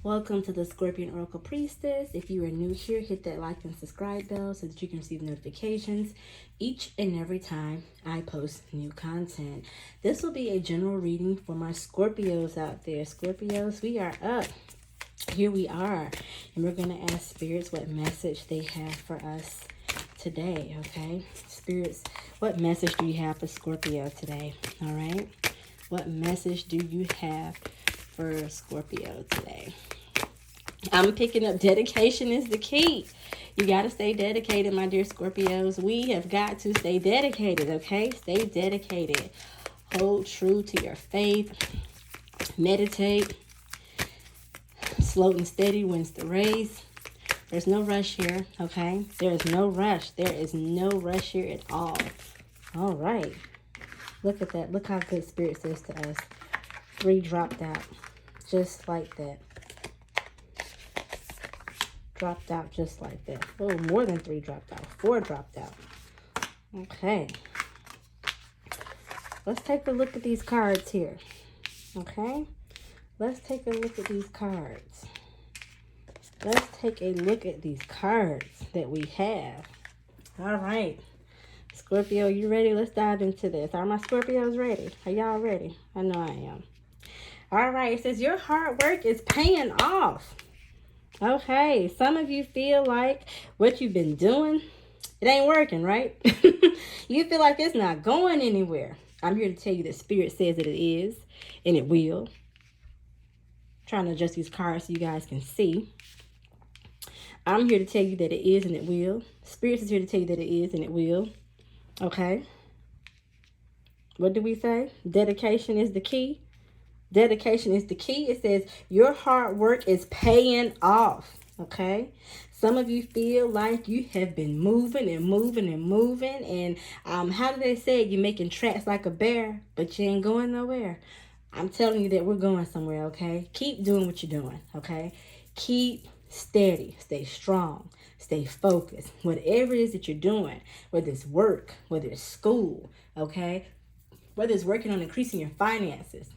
Welcome to the Scorpion Oracle Priestess. If you are new here, hit that like and subscribe bell so that you can receive notifications each and every time I post new content. This will be a general reading for my Scorpios out there. Scorpios, we are up. Here we are. And we're going to ask spirits what message they have for us today, okay? Spirits, what message do you have for Scorpio today? All right? What message do you have for Scorpio today? I'm picking up dedication is the key. You got to stay dedicated, my dear Scorpios. We have got to stay dedicated, okay? Stay dedicated. Hold true to your faith. Meditate. Slow and steady wins the race. There's no rush here, okay? There is no rush. There is no rush here at all. All right. Look at that. Look how good Spirit says to us. 3 dropped out. Just like that. Dropped out just like that. Oh, more than 3 dropped out. 4 dropped out. Okay. Let's take a look at these cards here. Okay? Let's take a look at these cards. Let's take a look at these cards that we have. All right. Scorpio, you ready? Let's dive into this. Are my Scorpios ready? Are y'all ready? I know I am. All right. It says your hard work is paying off. Okay, some of you feel like what you've been doing, it ain't working, right? You feel like it's not going anywhere. I'm here to tell you that Spirit says that it is, and it will. Trying to adjust these cards so you guys can see. I'm here to tell you that it is and it will. Spirit is here to tell you that it is and it will. Okay. What do we say? Dedication is the key. Dedication is the key. It says your hard work is paying off. Okay. Some of you feel like you have been moving and moving and moving. And how do they say it? You're making tracks like a bear, but you ain't going nowhere. I'm telling you that we're going somewhere. Okay. Keep doing what you're doing. Okay. Keep steady. Stay strong. Stay focused. Whatever it is that you're doing, whether it's work, whether it's school, okay, whether it's working on increasing your finances,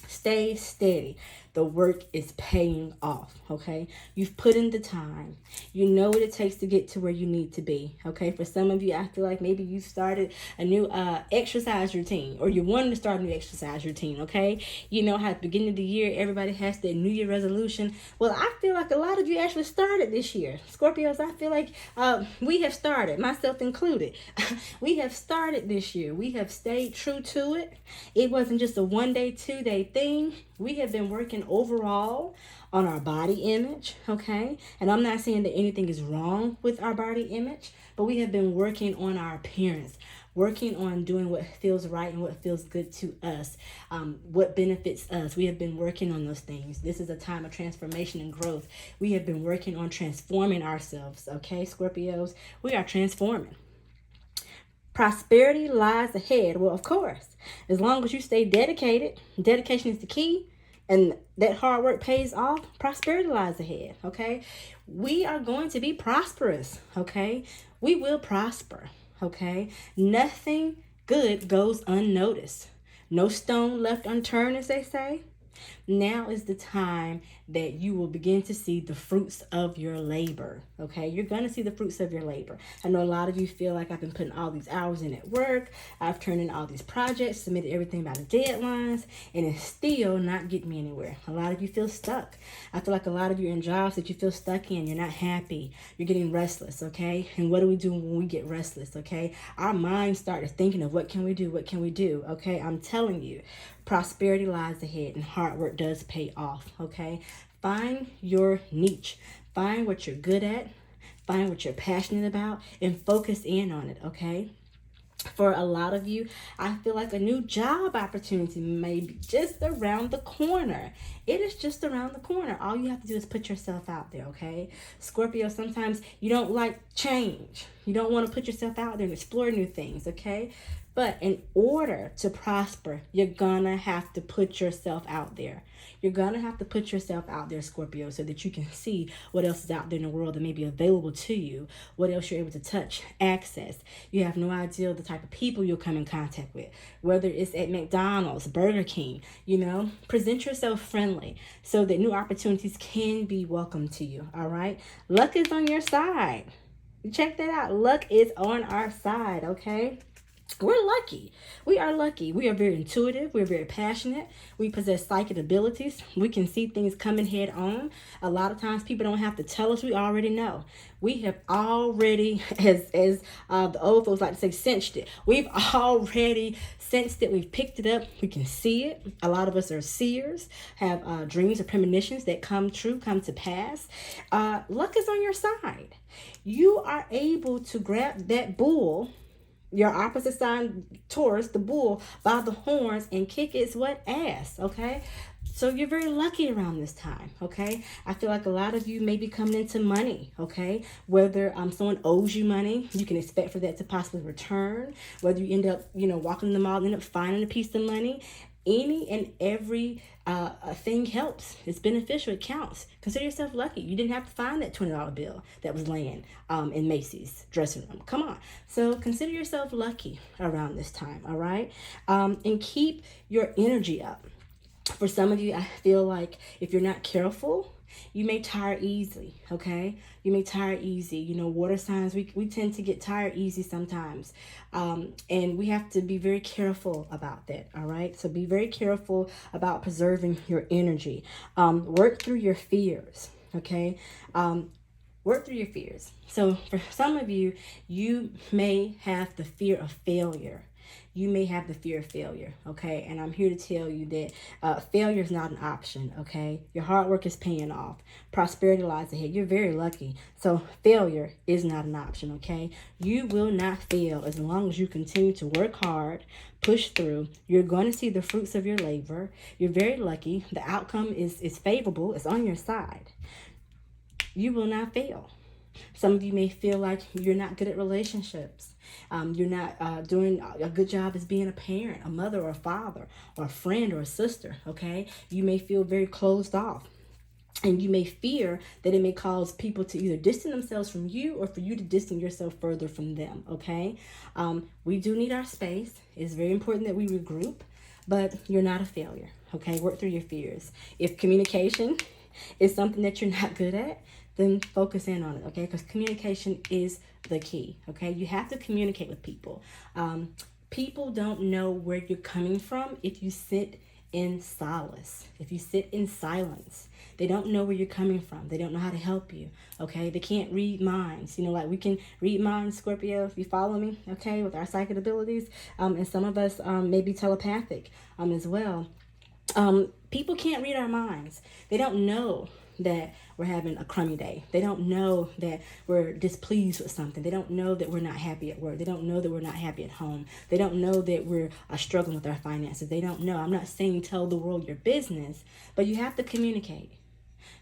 stay steady. The work is paying off, okay? You've put in the time. You know what it takes to get to where you need to be, okay? For some of you, I feel like maybe you started a new exercise routine, or you wanted to start a new exercise routine, okay? You know how at the beginning of the year, everybody has their New Year resolution. Well, I feel like a lot of you actually started this year. Scorpios, I feel like we have started, myself included. We have started this year. We have stayed true to it. It wasn't just a 1-day, 2-day thing. We have been working overall on our body image, okay? And I'm not saying that anything is wrong with our body image, but we have been working on our appearance, working on doing what feels right and what feels good to us, what benefits us. We have been working on those things. This is a time of transformation and growth. We have been working on transforming ourselves, okay, Scorpios? We are transforming. Prosperity lies ahead. Well, of course, as long as you stay dedicated, dedication is the key, and that hard work pays off, prosperity lies ahead, okay? We are going to be prosperous, okay? We will prosper, okay? Nothing good goes unnoticed. No stone left unturned, as they say. Now is the time that you will begin to see the fruits of your labor, okay? You're going to see the fruits of your labor. I know a lot of you feel like I've been putting all these hours in at work. I've turned in all these projects, submitted everything by the deadlines, and it's still not getting me anywhere. A lot of you feel stuck. I feel like a lot of you are in jobs that you feel stuck in. You're not happy. You're getting restless, okay? And what do we do when we get restless, okay? Our minds start thinking of what can we do? What can we do? Okay, I'm telling you, prosperity lies ahead and hard work does pay off, okay? Find your niche. Find what you're good at. Find what you're passionate about and focus in on it, okay? For a lot of you, I feel like a new job opportunity may be just around the corner. It is just around the corner. All you have to do is put yourself out there, okay? Scorpio, sometimes you don't like change. You don't want to put yourself out there and explore new things, okay? But in order to prosper, you're gonna have to put yourself out there. You're gonna have to put yourself out there, Scorpio, so that you can see what else is out there in the world that may be available to you, what else you're able to touch, access. You have no idea the type of people you'll come in contact with, whether it's at McDonald's, Burger King, present yourself friendly so that new opportunities can be welcomed to you, all right? Luck is on your side. Check that out. Luck is on our side, okay? We're lucky. We are lucky. We are very intuitive. We're very passionate. We possess psychic abilities. We can see things coming head on. A lot of times people don't have to tell us. We already know. We have already, as the old folks like to say, sensed it. We've already sensed it. We've picked it up. We can see it. A lot of us are seers, have dreams or premonitions that come true, come to pass. Luck is on your side. You are able to grab that bull, your opposite sign, Taurus, the bull, by the horns and kick its what? Ass, okay? So you're very lucky around this time, okay? I feel like a lot of you may be coming into money, okay? Whether someone owes you money, you can expect for that to possibly return. Whether you end up, walking in the mall and end up finding a piece of money. Any and every thing helps. It's beneficial. It counts. Consider yourself lucky. You didn't have to find that $20 bill that was laying in Macy's dressing room. Come on. So consider yourself lucky around this time, all right? And keep your energy up. For some of you, I feel like if you're not careful, you may tire easily, okay? You may tire easy. Water signs, we tend to get tired easy sometimes. And we have to be very careful about that, all right? So be very careful about preserving your energy. Work through your fears, okay? Work through your fears. So for some of you, you may have the fear of failure. You may have the fear of failure, okay? And I'm here to tell you that failure is not an option, okay? Your hard work is paying off. Prosperity lies ahead. You're very lucky. So failure is not an option, okay? You will not fail as long as you continue to work hard, push through. You're going to see the fruits of your labor. You're very lucky. The outcome is favorable. It's on your side. You will not fail. Some of you may feel like you're not good at relationships. You're not doing a good job as being a parent, a mother or a father, or a friend or a sister, okay? You may feel very closed off. And you may fear that it may cause people to either distance themselves from you or for you to distance yourself further from them, okay? We do need our space. It's very important that we regroup, but you're not a failure, okay? Work through your fears. If communication is something that you're not good at, then focus in on it, okay? Because communication is the key, okay? You have to communicate with people. People don't know where you're coming from if you sit in solace, if you sit in silence. They don't know where you're coming from. They don't know how to help you, okay? They can't read minds. Like we can read minds, Scorpio, if you follow me, okay, with our psychic abilities. And some of us may be telepathic as well. People can't read our minds. They don't know that we're having a crummy day. They don't know that we're displeased with something. They don't know that we're not happy at work. They don't know that we're not happy at home. They don't know that we're struggling with our finances. They don't know. I'm not saying tell the world your business, but you have to communicate.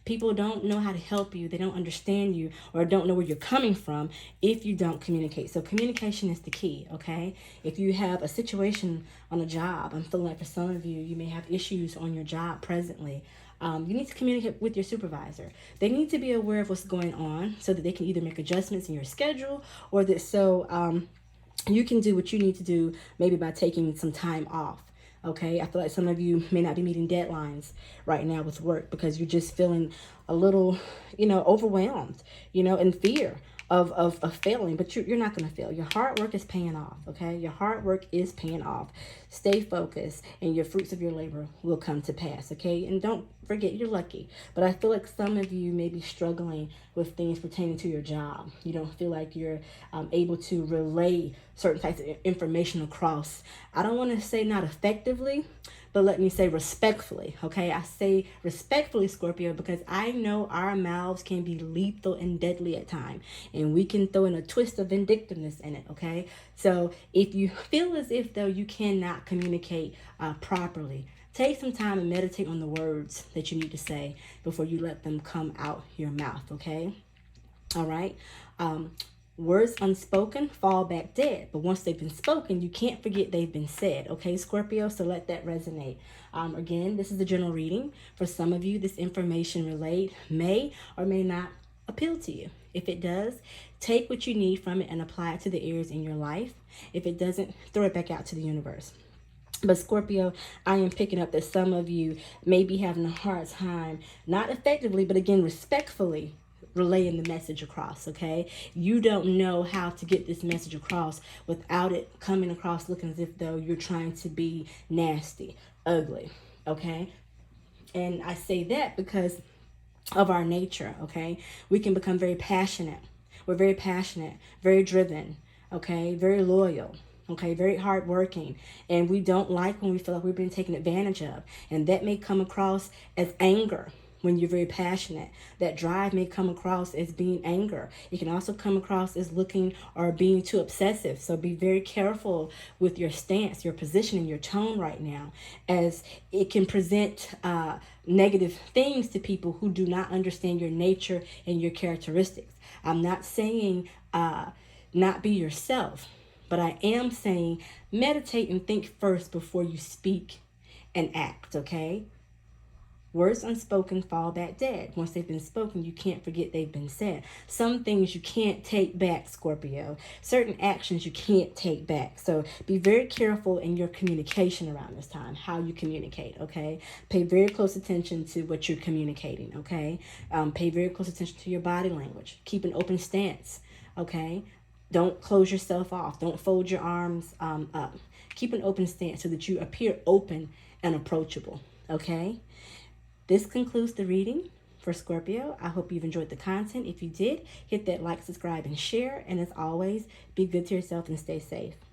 People don't know how to help you. They don't understand you or don't know where you're coming from if you don't communicate. So communication is the key, okay? If you have a situation on a job, I'm feeling like for some of you, you may have issues on your job presently. You need to communicate with your supervisor. They need to be aware of what's going on so that they can either make adjustments in your schedule or that you can do what you need to do maybe by taking some time off. Okay, I feel like some of you may not be meeting deadlines right now with work because you're just feeling a little, overwhelmed, in fear of failing, but you're not going to fail. Your hard work is paying off, okay? Your hard work is paying off. Stay focused and your fruits of your labor will come to pass, okay? And don't forget you're lucky, but I feel like some of you may be struggling with things pertaining to your job. You don't feel like you're able to relay certain types of information across. I don't want to say not effectively, but let me say respectfully, okay? I say respectfully, Scorpio, because I know our mouths can be lethal and deadly at times, and we can throw in a twist of vindictiveness in it, okay? So if you feel as if, though, you cannot communicate properly, take some time and meditate on the words that you need to say before you let them come out your mouth, okay? All right? Words unspoken fall back dead, but once they've been spoken, you can't forget they've been said. Okay, Scorpio, so let that resonate. Again, this is a general reading. For some of you, this information may or may not appeal to you. If it does, take what you need from it and apply it to the areas in your life. If it doesn't, throw it back out to the universe. But Scorpio, I am picking up that some of you may be having a hard time, not effectively, but again, respectfully relaying the message across, okay? You don't know how to get this message across without it coming across looking as if though you're trying to be nasty, ugly, okay? And I say that because of our nature, okay? We can become very passionate. We're very passionate, very driven, okay? Very loyal, okay? Very hardworking. And we don't like when we feel like we've been taken advantage of. And that may come across as anger when you're very passionate. That drive may come across as being anger. It can also come across as looking or being too obsessive. So be very careful with your stance, your position, and your tone right now, as it can present negative things to people who do not understand your nature and your characteristics. I'm not saying not be yourself, but I am saying meditate and think first before you speak and act, okay? Words unspoken fall back dead. Once they've been spoken, you can't forget they've been said. Some things you can't take back, Scorpio. Certain actions you can't take back. So be very careful in your communication around this time, how you communicate, okay? Pay very close attention to what you're communicating, okay? Pay very close attention to your body language. Keep an open stance, okay? Don't close yourself off. Don't fold your arms up. Keep an open stance so that you appear open and approachable, okay? This concludes the reading for Scorpio. I hope you've enjoyed the content. If you did, hit that like, subscribe, and share. And as always, be good to yourself and stay safe.